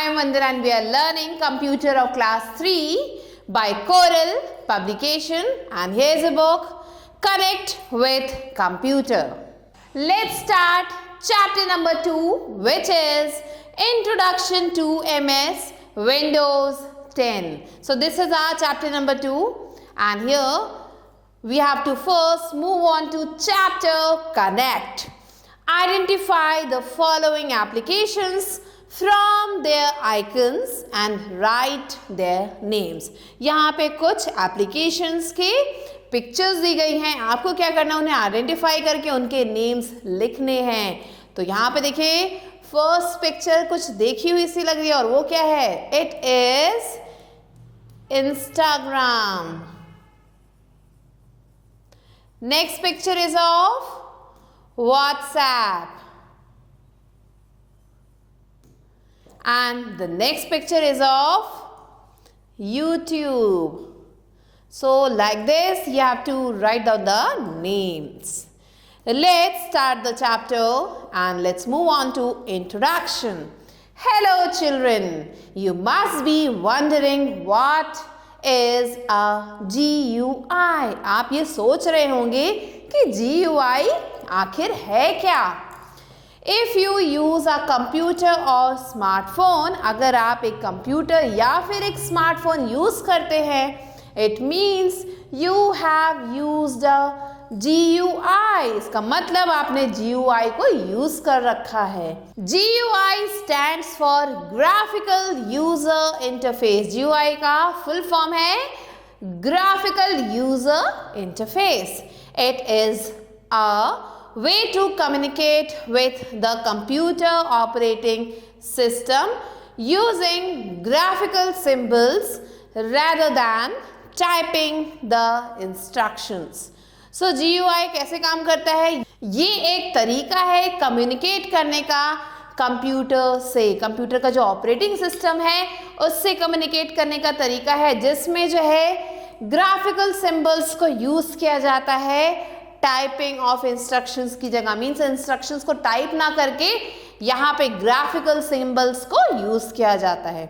I am Vandana and we are learning Computer of Class 3 by Coral Publication, and here's a book, Connect with Computer. Let's start chapter number 2, which is Introduction to MS Windows 10. So this is our chapter number 2, and here we have to first move on to chapter Connect. Identify the following applications from their icons and write their names. यहाँ पे कुछ applications के pictures दी गई हैं, आपको क्या करना है, उन्हें identify करके उनके names लिखने हैं. तो यहाँ पे देखिए first picture कुछ देखी हुई सी लग रही है, और वो क्या है? It is Instagram. Next picture is of WhatsApp. And the next picture is of YouTube. So like this you have to write down the names. Let's start the chapter and let's move on to introduction. Hello children, you must be wondering what is a GUI. आप ये सोच रहे होंगे कि GUI आखिर है क्या? If you use a computer or smartphone, अगर आप एक कंप्यूटर या फिर एक स्मार्टफोन यूज करते हैं, it means you have used a GUI. इसका मतलब आपने GUI को यूज कर रखा है. GUI stands for Graphical User Interface. GUI का full form है Graphical User Interface. It is a way to communicate with the computer operating system using graphical symbols rather than typing the instructions. So GUI कैसे काम करता है? ये एक तरीका है कम्युनिकेट करने का कंप्यूटर से. कंप्यूटर का जो ऑपरेटिंग सिस्टम है उससे कम्युनिकेट करने का तरीका है जिसमें जो है ग्राफिकल सिंबल्स को यूज किया जाता है टाइपिंग ऑफ इंस्ट्रक्शंस की जगह. मीन्स इंस्ट्रक्शंस को टाइप ना करके यहाँ पे ग्राफिकल सिंबल्स को यूज किया जाता है.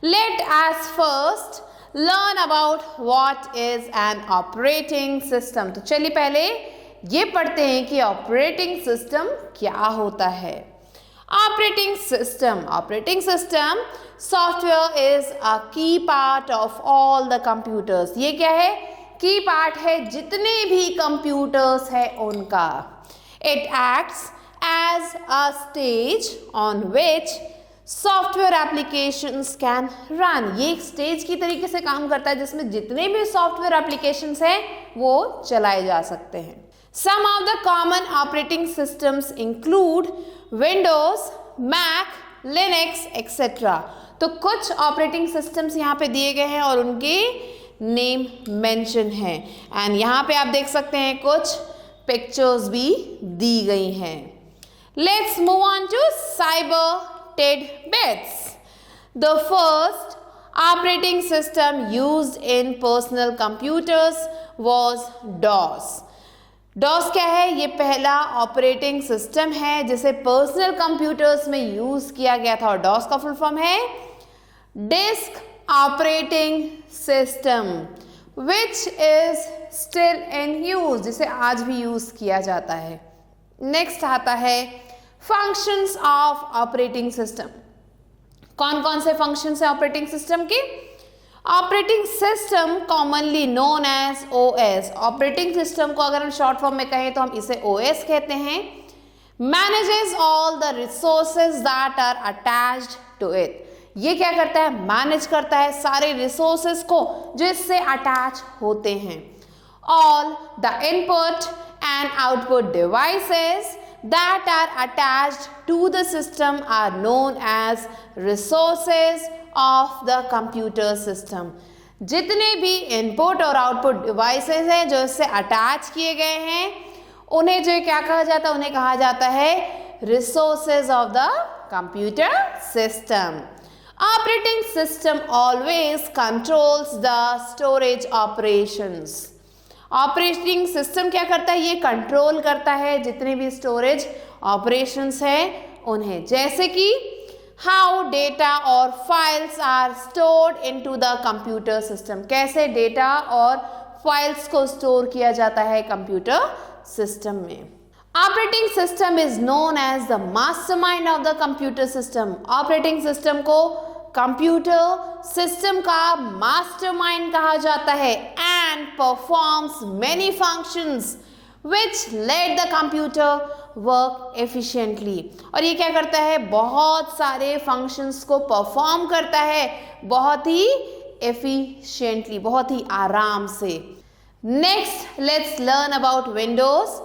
Let us first learn about what is an operating system. तो चलिए पहले ये पढ़ते हैं कि ऑपरेटिंग सिस्टम क्या होता है. Operating system software is a key part of all the computers. ये क्या है? की पार्ट है जितने भी कंप्यूटर्स है उनका. It acts as a stage on which software applications can run. ये एक स्टेज की तरीके से काम करता है जिसमें जितने भी सॉफ्टवेयर एप्लीकेशंस हैं वो चलाए जा सकते हैं. Some of the common operating systems include Windows, Mac, Linux etcetera. तो कुछ ऑपरेटिंग सिस्टम्स यहाँ पे दिए गए हैं और उनके नेम मेंशन है. एंड यहाँ पे आप देख सकते हैं कुछ पिक्चर्स भी दी गई हैं. Let's move on to cyber tidbits. The first operating system used in personal computers was DOS. DOS क्या है? ये पहला ऑपरेटिंग सिस्टम है जिसे पर्सनल कंप्यूटर्स में यूज किया गया था, और DOS का फुल फॉर्म है disk operating system, which is still in use, जिसे आज भी यूज किया जाता है. नेक्स्ट आता है फंक्शंस ऑफ ऑपरेटिंग सिस्टम. कौन कौन से फंक्शंस है ऑपरेटिंग सिस्टम के? Operating system commonly known as OS. Operating system को अगर हम शॉर्ट फॉर्म में कहें तो हम इसे OS कहते हैं. Manages all the resources that are attached to it. ये क्या करता है? मैनेज करता है सारे रिसोर्सेज को जो इससे अटैच होते हैं. All the input and output devices that are attached to the system are known as resources of the computer system. जितने भी इनपुट और आउटपुट डिवाइसेस हैं जो इससे अटैच किए गए हैं उन्हें जो क्या कहा जाता है? उन्हें कहा जाता है resources of the computer system. Operating system always controls the storage operations. Operating system क्या करता है? ये कंट्रोल करता है जितने भी स्टोरेज ऑपरेशंस हैं उन्हें. जैसे कि हाउ डेटा और files are stored into the computer system, कैसे डेटा और फाइल्स को स्टोर किया जाता है कंप्यूटर सिस्टम में। Operating system is known as the mastermind of the computer system, operating system को कंप्यूटर सिस्टम का मास्टरमाइंड कहा जाता है and performs many functions which let the computer work efficiently, और ये क्या करता है, बहुत सारे functions को perform करता है बहुत ही efficiently, बहुत ही आराम से। Next, let's learn about Windows.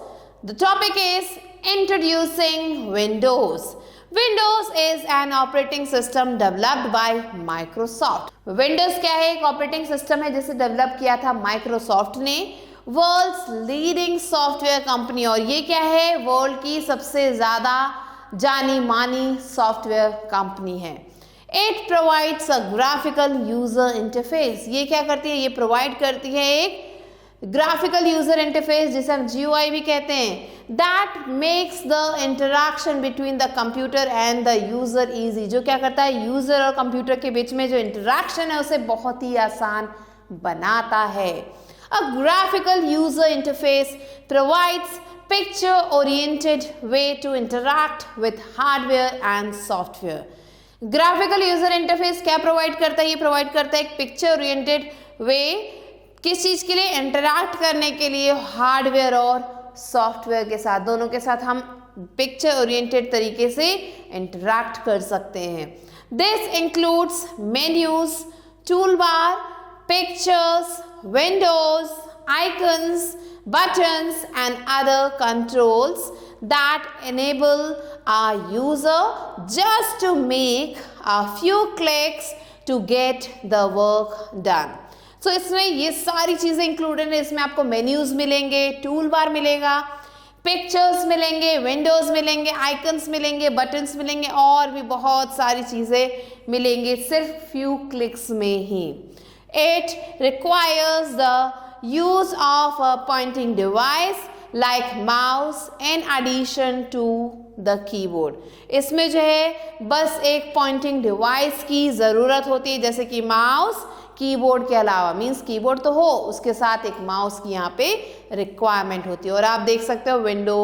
The topic is introducing Windows. Windows is an operating system developed by Microsoft. Windows क्या है, एक operating system है जिसे develop किया था Microsoft ने, वर्ल्ड्स लीडिंग सॉफ्टवेयर कंपनी, और ये क्या है, वर्ल्ड की सबसे ज़्यादा जानी मानी सॉफ्टवेयर कंपनी है। It provides a graphical user interface, ये क्या करती है, ये प्रोवाइड करती है एक ग्राफिकल यूज़र इंटरफेस जिसे हम GUI भी कहते हैं, that makes the interaction between the computer and the user easy, जो क्या करता है, यूज़र और कंप्यूटर के बीच में जो इंटरेक्शन है उसे बहुत ही आसान बनाता है। A graphical user interface provides picture-oriented way to interact with hardware and software. Graphical user interface क्या प्रोवाइड करता है, ये प्रोवाइड करता है एक पिक्चर ओरिएंटेड वे, किस चीज़ के लिए, इंटरैक्ट करने के लिए हार्डवेयर और सॉफ्टवेयर के साथ, दोनों के साथ हम पिक्चर ओरिएंटेड तरीके से इंटरैक्ट कर सकते हैं। This includes menus, tool bar, pictures, windows, icons, buttons and other controls that enable our user just to make a few clicks to get the work done. So इसमें ये सारी चीज़ें included है, इसमें आपको मेन्यूज मिलेंगे, टूल बार मिलेगा, pictures मिलेंगे, विंडोज मिलेंगे, आइकन्स मिलेंगे, बटन्स मिलेंगे और भी बहुत सारी चीज़ें मिलेंगी सिर्फ फ्यू क्लिक्स में ही। It requires the use of a pointing device like mouse in addition to the keyboard. इसमें जो है बस एक pointing device की ज़रूरत होती है, जैसे कि माउस कीबोर्ड के अलावा, मीन्स कीबोर्ड तो हो, उसके साथ एक माउस की यहाँ पे रिक्वायरमेंट होती है। और आप देख सकते हो विंडो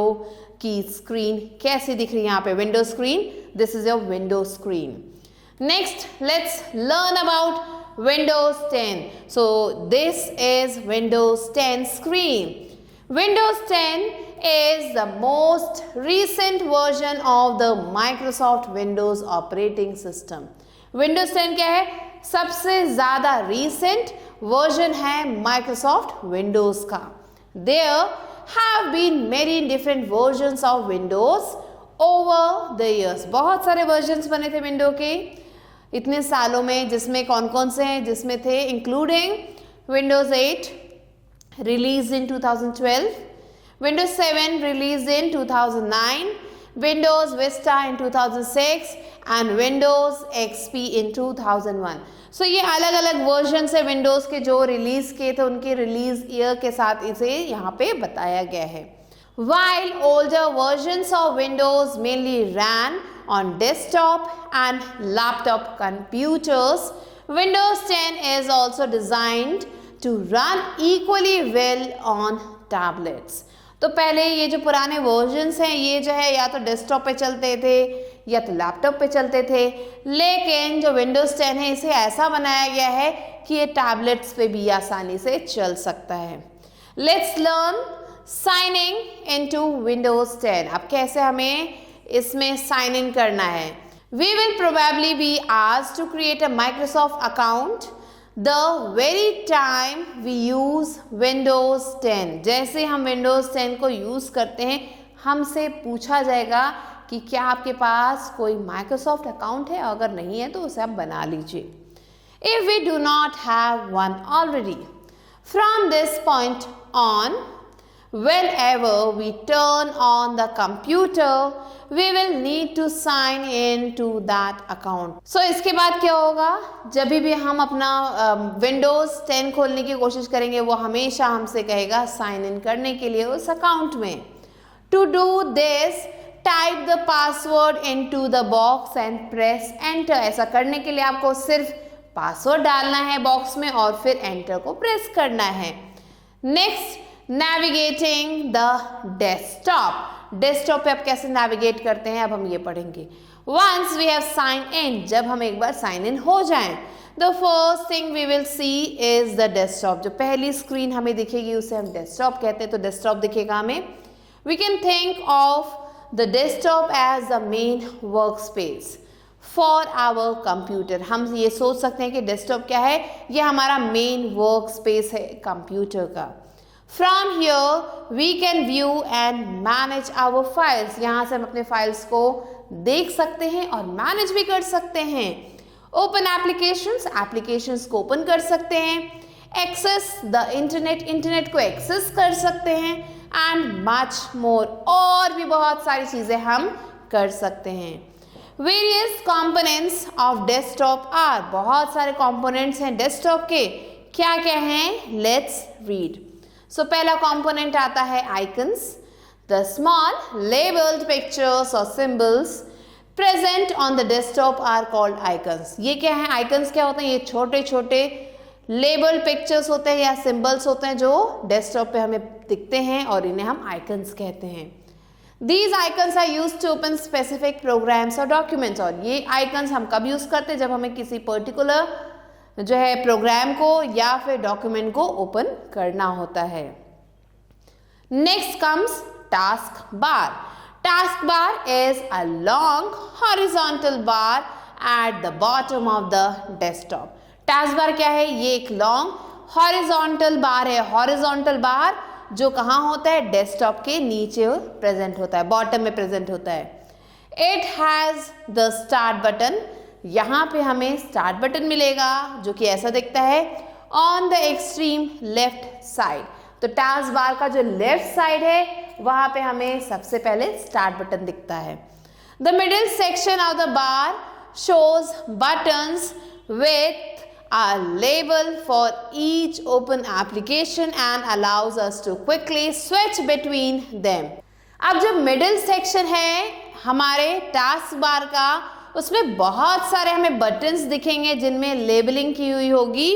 की स्क्रीन कैसी दिख रही है यहाँ पे, window screen, this is your window screen. Next let's learn about Windows 10. So this is Windows 10 screen. Windows 10 is the most recent version of the Microsoft Windows operating system. Windows 10 क्या है, सबसे ज़्यादा recent version है Microsoft Windows का। There have been many different versions of Windows over the years. बहुत सारे versions बने थे विंडो के इतने सालों में, जिसमें कौन कौन से हैं, जिसमें थे including Windows 8 release in 2012, Windows 7 release in 2009, Windows Vista in 2006 and Windows XP in 2001. सो ये अलग अलग वर्जन है विंडोज के जो रिलीज किए थे, उनके रिलीज ईयर के साथ इसे यहाँ पे बताया गया है। While older versions of Windows mainly ran on desktop and laptop computers, Windows 10 is also designed to run equally well on tablets. तो पहले ये जो पुराने वर्जन्स हैं ये जो है या तो डेस्कटॉप पे चलते थे या तो लैपटॉप पे चलते थे, लेकिन जो Windows 10 है इसे ऐसा बनाया गया है कि ये टैबलेट्स पे भी आसानी से चल सकता है। Let's learn signing into Windows 10. अब कैसे हमें इसमें साइन इन करना है। We will probably be asked to create a Microsoft account the very time we use Windows 10. जैसे हम Windows 10 को यूज़ करते हैं हमसे पूछा जाएगा कि क्या आपके पास कोई Microsoft अकाउंट है, अगर नहीं है तो उसे आप बना लीजिए। If we do not have one already, from this point on, whenever we turn on the computer, we will need to sign in to that account. So इसके बाद क्या होगा, जब भी हम अपना Windows 10 खोलने की कोशिश करेंगे वो हमेशा हमसे कहेगा साइन इन करने के लिए उस अकाउंट में। To do this, type the password into the box and press enter. ऐसा करने के लिए आपको सिर्फ पासवर्ड डालना है बॉक्स में और फिर एंटर को प्रेस करना है। Next, navigating the desktop. Desktop पे आप कैसे नेविगेट करते हैं अब हम ये पढ़ेंगे। Once we have sign in, जब हम एक बार साइन इन हो जाएं, the first thing we will see is the desktop. जो पहली स्क्रीन हमें दिखेगी उसे हम डेस्कटॉप कहते हैं, तो डेस्कटॉप दिखेगा हमें। We can think of the desktop as the main work space for our computer. हम ये सोच सकते हैं कि डेस्कटॉप क्या है, ये हमारा मेन वर्क स्पेस है कंप्यूटर का। From here we can view and manage our files। यहाँ से हम अपने फाइल्स को देख सकते हैं और मैनेज भी कर सकते हैं। ओपन एप्लीकेशंस, एप्लीकेशंस को ओपन कर सकते हैं। एक्सेस द इंटरनेट, इंटरनेट को एक्सेस कर सकते हैं। एंड मच मोर, और भी बहुत सारी चीज़ें हम कर सकते हैं। Various components of desktop are, बहुत सारे कंपोनेंट्स हैं डेस्कटॉप के, क्या क्या हैं, लेट्स रीड। सो पहला कंपोनेंट आता है icons. The small labelled pictures और symbols present on the desktop are called icons. ये क्या है, आइकन्स क्या होते हैं, ये छोटे छोटे लेबल्ड पिक्चर्स होते हैं या सिंबल्स होते हैं जो डेस्कटॉप पे हमें दिखते हैं और इन्हें हम आइकन्स कहते हैं। These icons are used to open specific programs और documents। और ये आइकन्स हम कब यूज करते हैं, जब हमें किसी पर्टिकुलर जो है प्रोग्राम को या फिर डॉक्यूमेंट को ओपन करना होता है। Next comes task bar. Task bar is a long horizontal bar at the bottom of the desktop. Task bar क्या है, ये एक लॉन्ग हॉरिजॉन्टल बार है। हॉरिजॉन्टल बार जो कहाँ होता है, डेस्कटॉप के नीचे प्रेजेंट होता है, बॉटम में प्रेजेंट होता है। It has the start button, यहाँ पे हमें स्टार्ट बटन मिलेगा जो कि ऐसा दिखता है on the extreme left side. तो टास्क बार का जो लेफ्ट साइड है वहाँ पे हमें सबसे पहले स्टार्ट बटन दिखता है। The middle section of the bar shows buttons with a label for each open application and allows us to quickly switch between them। अब जो मिडिल सेक्शन है हमारे टास्क बार का, उसमें बहुत सारे हमें बटन्स दिखेंगे जिनमें लेबलिंग की हुई होगी।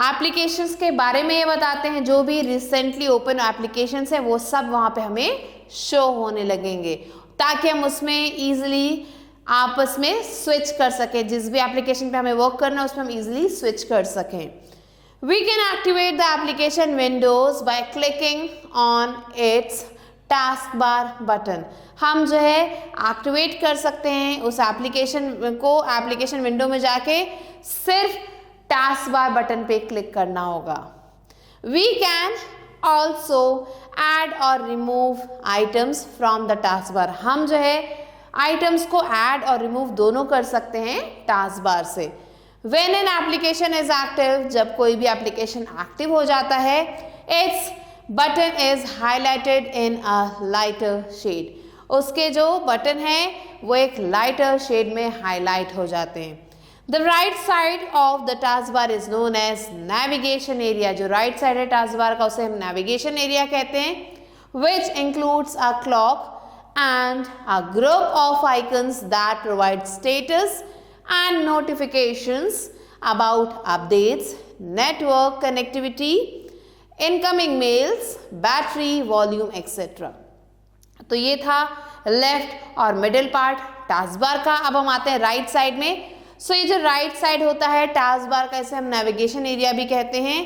एप्लीकेशंस के बारे में ये बताते हैं, जो भी रिसेंटली ओपन एप्लीकेशंस है वो सब वहाँ पे हमें शो होने लगेंगे ताकि हम उसमें ईजिली आपस में स्विच कर सकें। जिस भी एप्लीकेशन पे हमें वर्क करना है उसमें हम इजीली स्विच कर सकें। We can activate the application windows by clicking on its task bar button. हम जो है एक्टिवेट कर सकते हैं उस एप्लीकेशन को, एप्लीकेशन विंडो में जाके सिर्फ टास्क बार बटन पे क्लिक करना होगा। वी कैन ऑल्सो ऐड और remove items from the task bar. हम जो है आइटम्स को ऐड और रिमूव दोनों कर सकते हैं टास्क बार से। When an application is active, जब कोई भी एप्लीकेशन एक्टिव हो जाता है, its button is highlighted in a lighter shade। उसके जो बटन है वो एक लाइटर शेड में हाईलाइट हो जाते हैं। The right side of the taskbar is known as navigation area। जो राइट साइड है टास्क बार का उसे हम नेविगेशन एरिया कहते हैं, which includes a clock and a group of icons that provide status and notifications about updates, network connectivity, incoming mails, battery, volume, etc। तो ये था लेफ्ट और मिडिल पार्ट टास्क बार का। अब हम आते हैं राइट साइड में। सो ये जो राइट साइड होता है टास्क बार का, इसे हम नेविगेशन एरिया भी कहते हैं,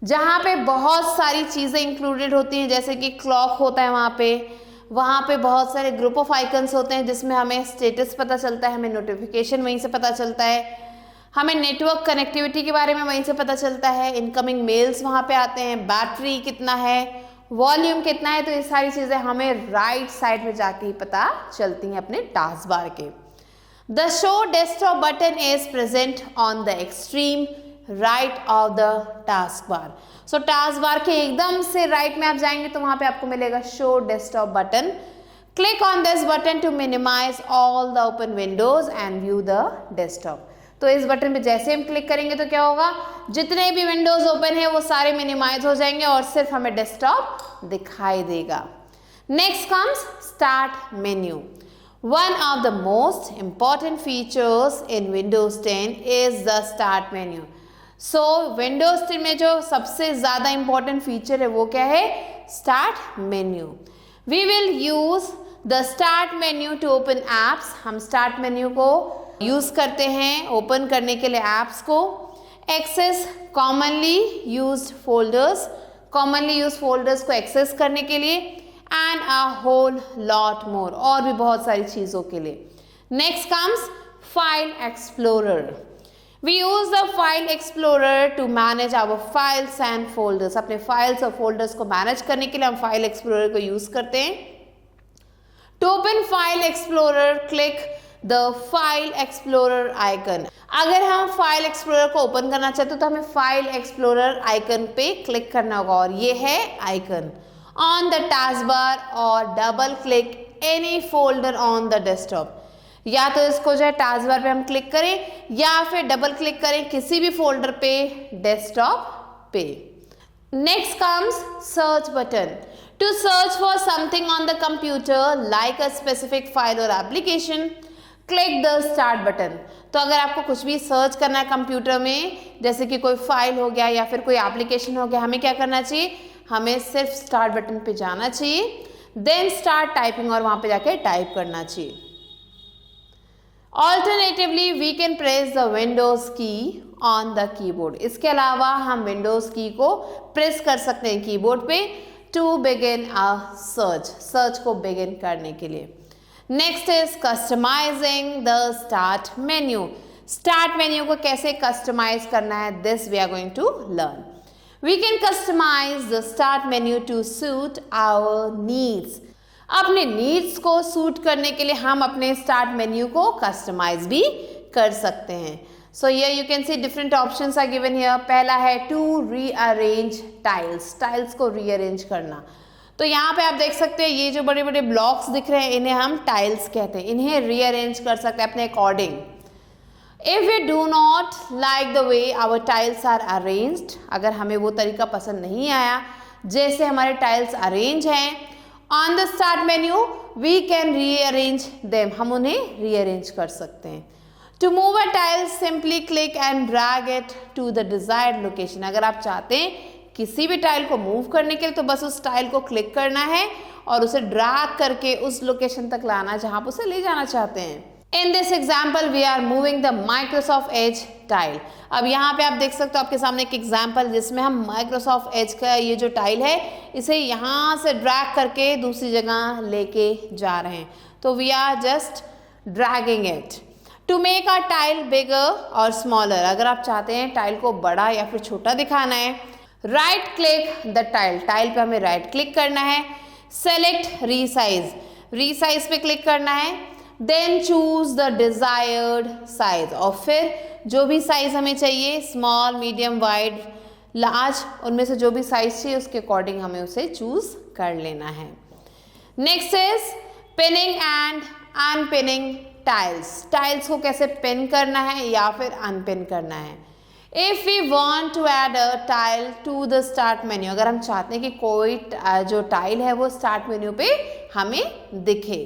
जहाँ पे बहुत सारी चीज़ें इंक्लूडेड होती हैं, जैसे कि क्लॉक होता है वहाँ पे बहुत सारे ग्रुप ऑफ आइकन्स होते हैं जिसमें हमें स्टेटस पता चलता है, हमें नोटिफिकेशन वहीं से पता चलता है, हमें नेटवर्क कनेक्टिविटी के बारे में वहीं से पता चलता है, इनकमिंग मेल्स वहाँ पे आते हैं, बैटरी कितना है, वॉल्यूम कितना है। तो ये सारी चीज़ें हमें राइट साइड में जाके ही पता चलती हैं अपने टास्क बार के। The show desktop button is present on the extreme right of the task bar. So task bar के एकदम से राइट में आप जाएंगे तो वहाँ पे आपको मिलेगा show desktop button. Click on this button to minimize all the open windows and view the desktop. तो इस बटन पे जैसे हम क्लिक करेंगे तो क्या होगा, जितने भी विंडोज ओपन है वो सारे मिनिमाइज हो जाएंगे और सिर्फ हमें डेस्कटॉप दिखाई देगा। Next comes Start menu. One of the most important features in Windows 10 is the Start menu. So Windows 10 में जो सबसे ज़्यादा important feature है वो क्या है? Start menu. We will use the Start menu to open apps. हम Start menu को use करते हैं open करने के लिए apps को. Access commonly used folders को access करने के लिए and a whole lot more, और भी बहुत सारी चीज़ों के लिए. Next comes File Explorer. We use the File Explorer to manage our files and folders. अपने files और folders को manage करने के लिए हम File Explorer को use करते हैं. To open File Explorer, click the File Explorer icon. अगर हम File Explorer को open करना चाहते हो तो हमें File Explorer icon पे click करना होगा, और ये है icon. On the taskbar or double click any folder on the desktop. या तो इसको जो है टास्क बार पे हम क्लिक करें या फिर डबल क्लिक करें किसी भी फोल्डर पे डेस्कटॉप पे. Next comes search button. To search for something on the computer like a specific file और application, click the start button. तो अगर आपको कुछ भी सर्च करना है कंप्यूटर में, जैसे कि कोई फाइल हो गया या फिर कोई एप्लीकेशन हो गया, हमें क्या करना चाहिए? हमें सिर्फ स्टार्ट बटन पे जाना चाहिए, देन स्टार्ट टाइपिंग, और वहां पे जाके टाइप करना चाहिए. Alternatively we can press the windows key on the keyboard. इसके अलावा हम विंडोज की को प्रेस कर सकते हैं कीबोर्ड पे टू बिगिन अ सर्च को बिगिन करने के लिए. Next is customizing the start menu. Start menu को कैसे कस्टमाइज करना है, this we are going to learn. We can customize the start menu to suit our needs. अपने नीड्स को सूट करने के लिए हम अपने स्टार्ट मेन्यू को कस्टमाइज भी कर सकते हैं. So here you can see different options are given here. पहला है टू रीअरेंज टाइल्स को रीअरेंज करना. तो यहाँ पे आप देख सकते हैं ये जो बड़े बड़े ब्लॉक्स दिख रहे हैं इन्हें हम टाइल्स कहते हैं. इन्हें रीअरेंज कर सकते हैं अपने according. If we do not like the way our tiles are arranged, अगर हमें वो तरीका पसंद नहीं आया जैसे हमारे टाइल्स अरेंज हैं, on the start menu we can rearrange them. हम उन्हें rearrange कर सकते हैं. To move a tile, simply click and drag it to the desired location. अगर आप चाहते हैं किसी भी टाइल को मूव करने के लिए तो बस उस टाइल को क्लिक करना है और उसे ड्रैग करके उस लोकेशन तक लाना जहाँ आप उसे ले जाना चाहते हैं. In this example we are moving the Microsoft Edge tile. अब यहाँ पे आप देख सकते हो आपके सामने एक एग्जाम्पल जिसमें हम Microsoft Edge का ये जो टाइल है इसे यहाँ से ड्रैग करके दूसरी जगह लेके जा रहे हैं. तो we are just dragging it. To make our tile bigger or smaller, अगर आप चाहते हैं टाइल को बड़ा या फिर छोटा दिखाना है, राइट क्लिक द टाइल पे हमें राइट क्लिक करना है, सेलेक्ट रीसाइज पे क्लिक करना है, then choose the desired size, और फिर जो भी साइज हमें चाहिए स्मॉल मीडियम वाइड लार्ज उनमें से जो भी साइज चाहिए उसके अकॉर्डिंग हमें उसे चूज कर लेना है. Next is pinning and unpinning tiles को कैसे पिन करना है या फिर अनपिन करना है. If we want to add a tile to the start menu, अगर हम चाहते हैं कि कोई जो टाइल है वो स्टार्ट मेन्यू पे हमें दिखे,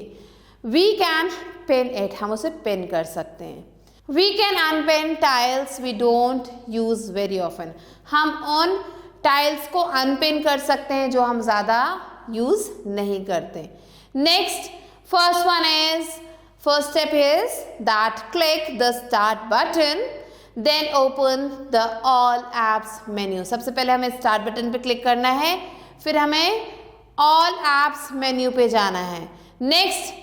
we can pin it, हम उसे पिन कर सकते हैं. We can unpin tiles we don't use very often. हम उन टाइल्स को अनपिन कर सकते हैं जो हम ज़्यादा यूज़ नहीं करते. Next first step is that click the start button, then open the all apps menu. सबसे पहले हमें स्टार्ट बटन पे क्लिक करना है, फिर हमें all apps menu पे जाना है. Next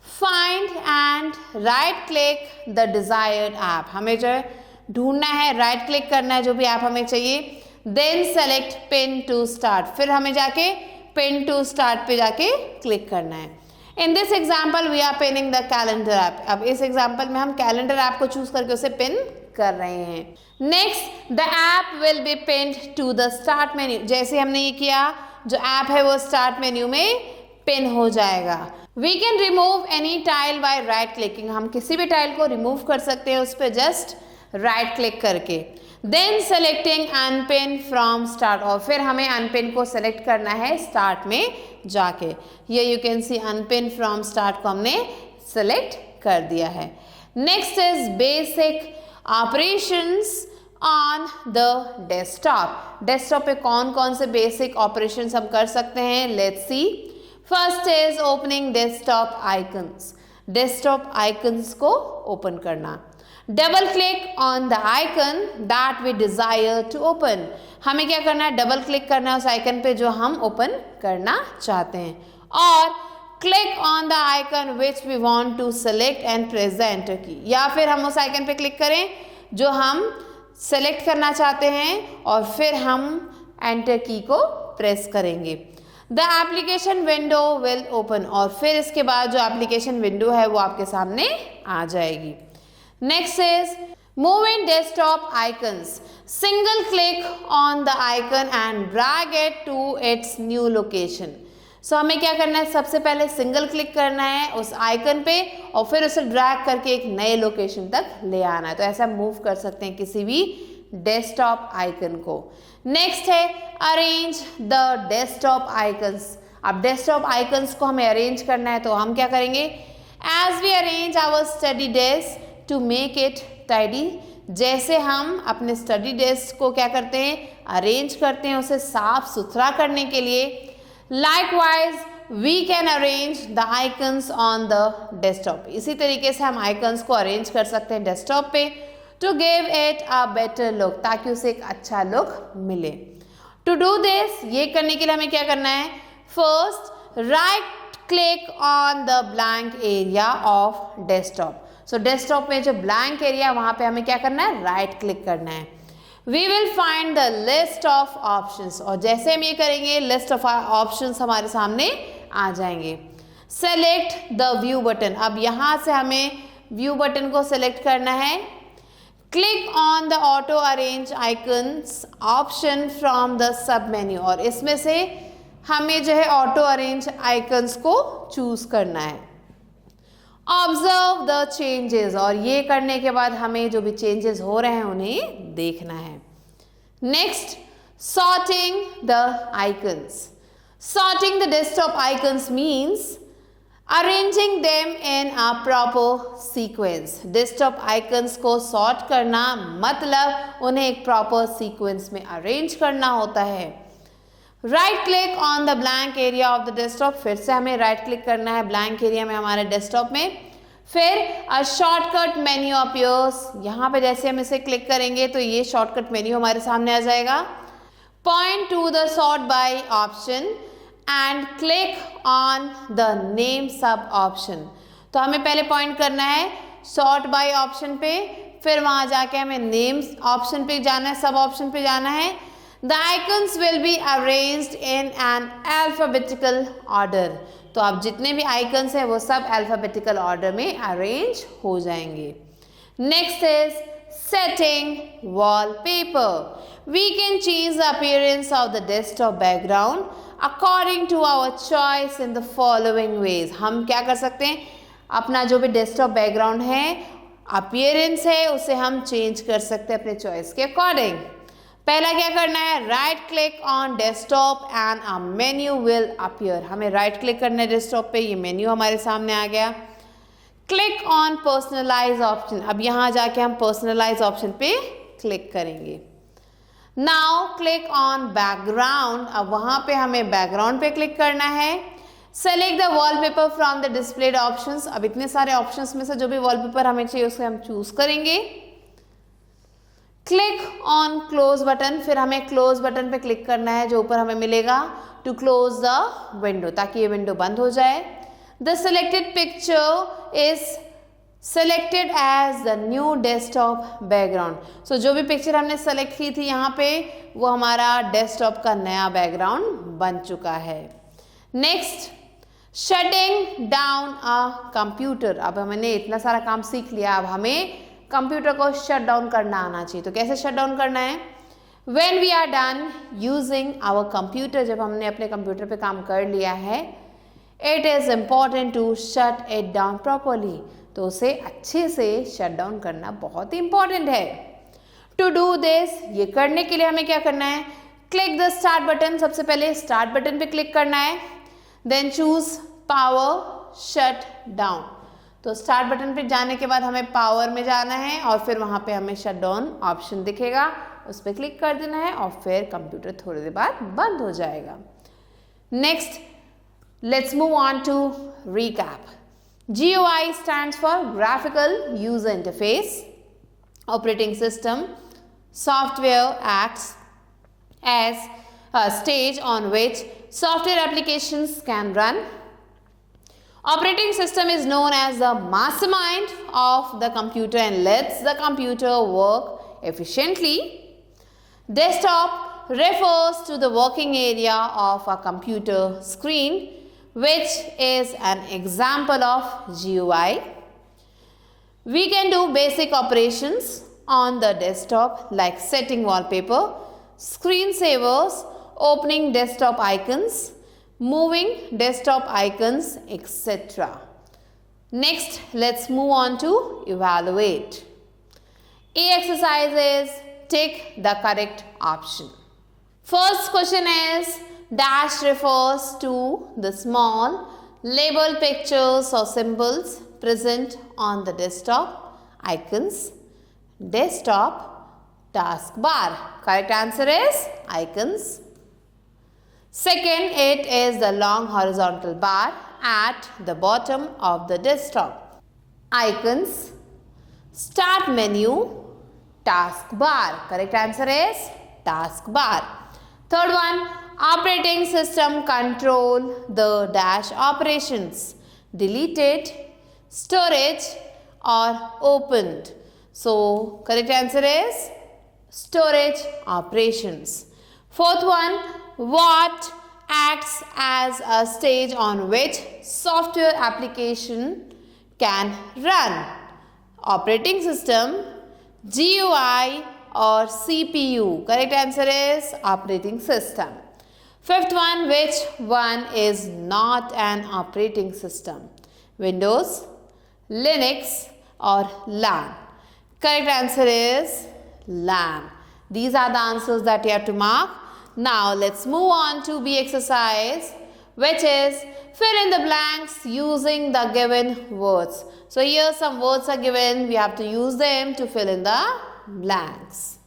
find and right click the desired app, हमें जो है ढूंढना है, राइट क्लिक करना है जो भी ऐप हमें चाहिए, then select pin to start, फिर हमें जाके पिन टू स्टार्ट पे जाके क्लिक करना है. In this example we are pinning the calendar app. अब इस एग्जाम्पल में हम कैलेंडर ऐप को चूज करके उसे पिन कर रहे हैं. Next the app will be pinned to the start menu. जैसे हमने ये किया जो ऐप है वो स्टार्ट मेन्यू में पिन हो जाएगा. We can remove any tile by right clicking, हम किसी भी टाइल को रिमूव कर सकते हैं उस पर जस्ट राइट क्लिक करके. Then selecting unpin from start, और फिर हमें अनपिन को सेलेक्ट करना है स्टार्ट में जाके। ये you can C unpin from start को हमने सेलेक्ट कर दिया है। Next is basic operations on the desktop. Desktop पे कौन कौन से बेसिक ऑपरेशंस हम कर सकते हैं, let's see. First is opening desktop icons. Desktop icons को ओपन करना। Double click on the icon that we desire to open. हमें क्या करना है, डबल क्लिक करना है उस आइकन पे जो हम ओपन करना चाहते हैं। और click on the icon which we want to select and press the enter key. या फिर हम उस आइकन पे क्लिक करें जो हम सेलेक्ट करना चाहते हैं और फिर हम एंटर की को प्रेस करेंगे। The application window will open. और फिर इसके बाद जो एप्लीकेशन विंडो है वो आपके सामने आ जाएगी। Next is move in desktop icons. Single click on the icon and drag it to its new location. So हमें क्या करना है, सबसे पहले सिंगल क्लिक करना है उस आइकन पे और फिर उसे ड्रैग करके एक नए लोकेशन तक ले आना है। तो ऐसा मूव कर सकते हैं किसी भी डेस्कटॉप आइकन को। नेक्स्ट है अरेंज द डेस्कटॉप आइकन्स। अब डेस्कटॉप आइकन्स को हमें अरेंज करना है तो हम क्या करेंगे, as we arrange our study desk to make it tidy. जैसे हम अपने स्टडी डेस्क को क्या करते हैं, अरेंज करते हैं उसे साफ सुथरा करने के लिए। Likewise we can arrange the icons on the desktop. इसी तरीके से हम आइकन्स को अरेंज कर सकते हैं डेस्कटॉप पे to give it a better look, ताकि उसे एक अच्छा लुक मिले। टू डू दिस, ये करने के लिए हमें क्या करना है, first right click on the blank area of desktop. So desktop में जो ब्लैंक एरिया वहां पे हमें क्या करना है, राइट क्लिक करना है। We will find the list of options. और जैसे हम ये करेंगे लिस्ट ऑफ ऑप्शंस हमारे सामने आ जाएंगे। Select the view button. अब यहाँ से हमें व्यू बटन को सेलेक्ट करना है। Click on the auto arrange icons option from the sub menu. और इसमें से हमें जो है ऑटो अरेंज आइकन्स को चूज करना है। Observe the changes. और ये करने के बाद हमें जो भी चेंजेस हो रहे हैं उन्हें देखना है। Next, sorting the icons. Sorting the desktop icons means arranging them in a proper sequence. Desktop icons को सॉर्ट करना मतलब उन्हें एक प्रॉपर सीक्वेंस में अरेंज करना होता है। Right click on the blank area of the desktop. फिर से हमें राइट क्लिक करना है ब्लैंक एरिया में हमारे डेस्कटॉप में। फिर अ शॉर्टकट मेन्यू अपीयर्स। यहाँ पे जैसे हम इसे क्लिक करेंगे तो ये शॉर्टकट मेन्यू हमारे सामने आ जाएगा। Point two the sort by option and click on the name सब ऑप्शन। तो हमें पहले पॉइंट करना है सॉर्ट बाय ऑप्शन पे, फिर वहाँ जाके हमें नेम ऑप्शन पे जाना है, सब ऑप्शन पे जाना है। The icons will be arranged in an alphabetical order. तो आप जितने भी आइकन्स हैं वो सब अल्फाबेटिकल ऑर्डर में अरेंज हो जाएंगे। Next is setting wallpaper. We can change the appearance of the desktop background according to our choice in the following ways. हम क्या कर सकते हैं, अपना जो भी डेस्कटॉप बैकग्राउंड है, अपीयरेंस है, उसे हम चेंज कर सकते हैं अपने चॉइस के अकॉर्डिंग। पहला क्या करना है, right click on desktop and a menu will appear. हमें राइट क्लिक करना है डेस्कटॉप पे, ये मेन्यू हमारे सामने आ गया। Click on personalise option. अब यहाँ जाके हम पर्सनलाइज ऑप्शन पे क्लिक करेंगे। Now click on background. अब वहाँ पे हमें बैकग्राउंड पे क्लिक करना है। Select the wallpaper from the displayed options. अब इतने सारे ऑप्शंस में से जो भी वॉलपेपर हमें चाहिए उसे हम चूज करेंगे। Click on close button. फिर हमें क्लोज बटन पे क्लिक करना है जो ऊपर हमें मिलेगा, टू क्लोज द विंडो, ताकि ये विंडो बंद हो जाए। The selected picture is selected as the new desktop background. So जो भी पिक्चर हमने सेलेक्ट की थी यहाँ पे वो हमारा डेस्कटॉप का नया बैकग्राउंड बन चुका है। Next, shutting down a computer. अब हमने इतना सारा काम सीख लिया, अब हमें कंप्यूटर को शट डाउन करना आना चाहिए। तो कैसे शट डाउन करना है, when we are done using our computer, जब हमने अपने कंप्यूटर पे काम कर लिया है, it is important to shut it down properly. तो उसे अच्छे से शट डाउन करना बहुत ही इंपॉर्टेंट है। टू डू दिस, ये करने के लिए हमें क्या करना है, क्लिक द स्टार्ट बटन। सबसे पहले स्टार्ट बटन पे क्लिक करना है। Then choose power shut down. तो स्टार्ट बटन पे जाने के बाद हमें पावर में जाना है और फिर वहाँ पे हमें शट डाउन ऑप्शन दिखेगा, उस पर क्लिक कर देना है और फिर कंप्यूटर थोड़ी देर बाद बंद हो जाएगा। Next, let's move on to recap. GUI stands for Graphical User Interface. Operating system software acts as a stage on which software applications can run. Operating system is known as the mastermind of the computer and lets the computer work efficiently. Desktop refers to the working area of a computer screen, which is an example of GUI. We can do basic operations on the desktop like setting wallpaper, screensavers, opening desktop icons, moving desktop icons, etc. Next, let's move on to evaluate. A exercise is tick the correct option. First question is, dash refers to the small labeled pictures or symbols present on the desktop icons. Desktop taskbar. Correct answer is icons. Second, it is the long horizontal bar at the bottom of the desktop. Icons. Start menu. Taskbar. Correct answer is taskbar. Third one, operating system control the dash operations, deleted, storage or opened. So correct answer is storage operations. Fourth one, what acts as a stage on which software application can run? Operating system, GUI or CPU. Correct answer is operating system. Fifth one, which one is not an operating system? Windows, Linux or LAN? Correct answer is LAN. These are the answers that you have to mark. Now let's move on to B exercise, which is fill in the blanks using the given words. So here some words are given, we have to use them to fill in the blanks.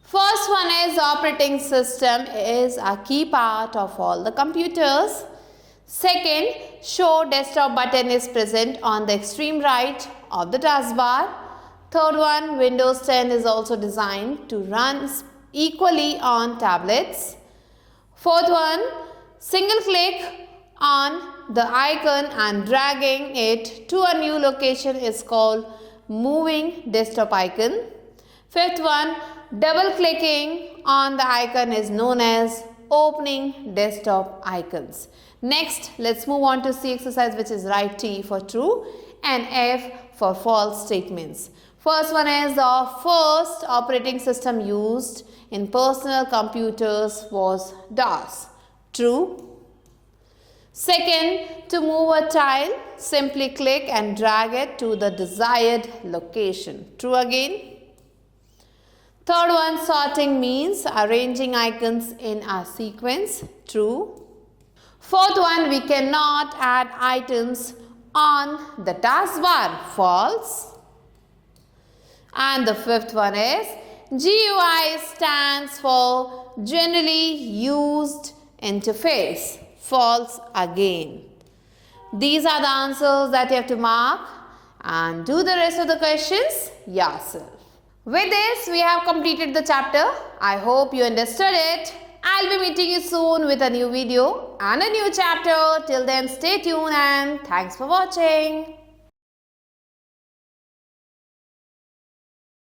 First one is operating system is a key part of all the computers. Second, show desktop button is present on the extreme right of the taskbar. Third one, Windows 10 is also designed to run equally on tablets. Fourth one, single click on the icon and dragging it to a new location is called moving desktop icon. Fifth one, double clicking on the icon is known as opening desktop icons. Next, let's move on to C exercise, which is write T for true and F for false statements. First one is the first operating system used in personal computers was DOS. True. Second, to move a tile, simply click and drag it to the desired location. True again. Third one, sorting means arranging icons in a sequence. True. Fourth one, we cannot add items on the taskbar. False. And the fifth one is GUI stands for generally used interface. False again. These are the answers that you have to mark and do the rest of the questions yourself. With this, we have completed the chapter. I hope you understood it. I'll be meeting you soon with a new video and a new chapter. Till then, stay tuned and thanks for watching.